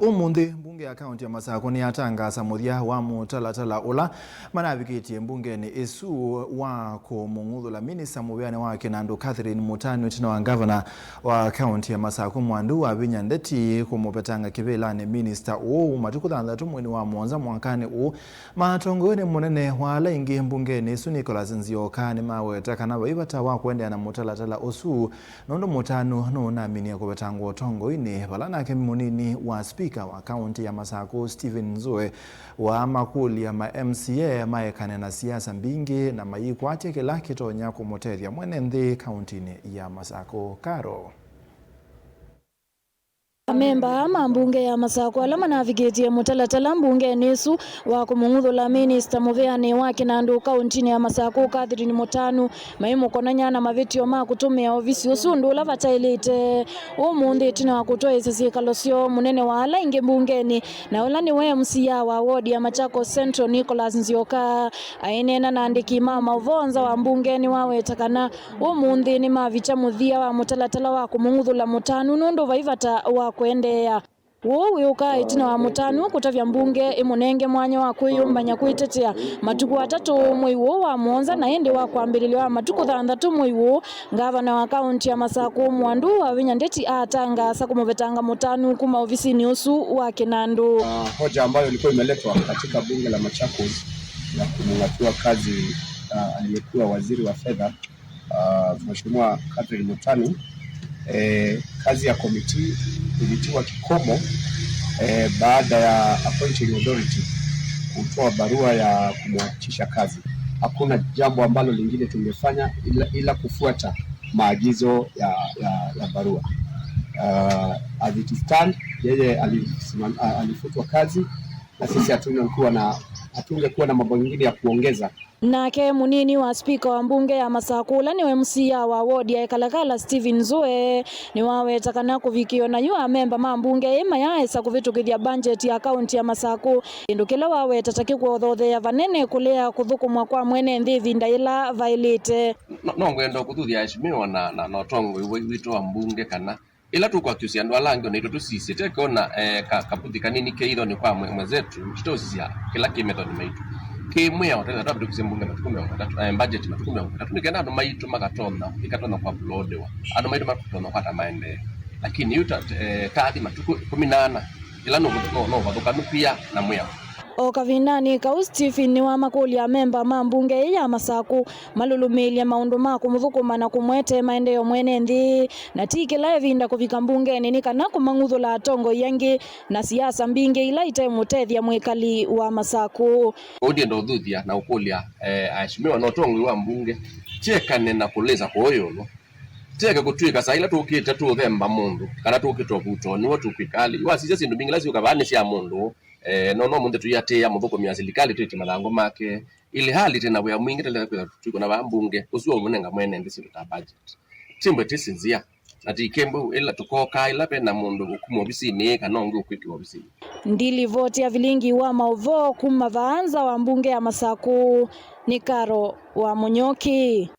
Umundi mbunge ya kaunti ya Masako ni atangaza muthia wa mutalatala ula manavikitie mbungeni isu wa kumung'uthula minista mubeani wa Kinandu Catherine Mutanu tina wa governor wa kaunti ya Masako Mwandu wa Vinya Ndeti kumupetanga kivilani minista uu matuku 3 mwezi wa mwanza mwakani uu matongoni munene wa alaingi mbungeni isu Nicholas Nzioka ni maweta kana vaivata wa kuendea na mutalatala usu nondo Mutanu nunaminia kupetanga utongoini valanake munini wa speaker wa kaunti ya Masako Stephen Nzoe wa makuli ya MCA maekane na siasa mbingi na mayikwate kila kitonya kumutethia mwene nthi kauntini ya Masako. Karo Memba mbunge ya Masako ala manavikitie mutalatala mbunge nisu wa kumung'uthula minista muveani wa Kinandu kauntini ya Masako Catherine Mutanu maimu konanya na mavitio ma kutumia ofisi usundu ula vatailite umundi tina wa kutoa isikalosio munene wa ala inge mbungeni na ula ni we MCA wa ward ya Machakos Central Nicholas Nzioka ainena na andiki mama uvonza wa mbungeni wawe takana umundi ni mavicha muthia wa mutalatala wa kumung'uthula Mutanu nundu vaivata wa kuendea wowe ukai tina wa Mutanu kutavya mbunge imunenge mwanya wa kuyumbanya kuitetea matuku 3 mwezi wa mwanza na ende wa kuambililiwa matuku 3 mwezi gavana wa kaunti ya Masako Mwandu wa Vinya Ndeti atangaza kumuvetanga Mutanu kuma ofisini usu wa Kinandu. Hoja ambayo ilikuwa imeletwa katika bunge la Machakos ya kumng'atua kazi aliyekuwa waziri wa fedha Mheshimiwa Catherine Mutanu. Kazi ya komiti ilitiwa kikomo baada ya appointing authority kutoa barua ya kumwachisha kazi. Hakuna jambo ambalo lingine tungefanya ila kufuata maagizo ya barua. As it stand, yeye alifutwa kazi na sisi hatungekuwa na mambo mengine ya kuongeza. Nake munini wa speaker wa mbunge ya Masako ula ni MCA wa ward ya Kalakala Stephen Nzoe ni wawe takana kuvikio na yua memba mambunge ima yaesa kuvitukithia budget ya kaunti ya Masako indukila wawe tataki kuothothe ya vanene kulea kuthukumwa kwa mwene nthi ndaila vailite no ngwenda kuthuthia heshimiwa na otongo witu wa mbunge kana ila tu kwa kiusi andu alangi na ito sisi tekona kaputhi kanini keitho ni kwa mwezetu kitosisia kila kimethod maitu kimwe ya hotela tabu kusimbunga matukume wa budget matukume wa nikenda ndo maitu makatona ikatona kwa uploadewa ando maitu makatona kwa tamaende lakini yuta tadi matuku 18 ila no vathukanu pia na mwya Okavinani ka Stephen ni wa makuli ya memba mambunge ya Masako malulumilia maundu ma kumuthukuma na kumwete maendeleo mwene nthi na tikila evinda kuvika mbungeni ni kana kumang'uthula atongo yangi na siasa mbingi ila itemutethia mwikali wa Masako odi ndo thuthia na ukulia aheshimiwa na otongo wa mbunge chekane na kuleza koyolo teke kutwika sa ila tukite tu themba mundu kana tukito kuto ni watu kwikali wasije sindu bingi lazio kavani cia mundu no mundu tuyate ya muthukumia serikali twiti mathango make ili hali tena we mwingi tele kwiko na bambunge usuo munenga mwene ndi sindu ta budget timbe tisinzia na tikembu ila tukoka ila pena mundu ukumo ofisini kana ngi ukwiki ofisini ndili vote ya vilingi wa mauvo kuma vaanza wa mbunge ya Masako ni Karo wa Munyoki.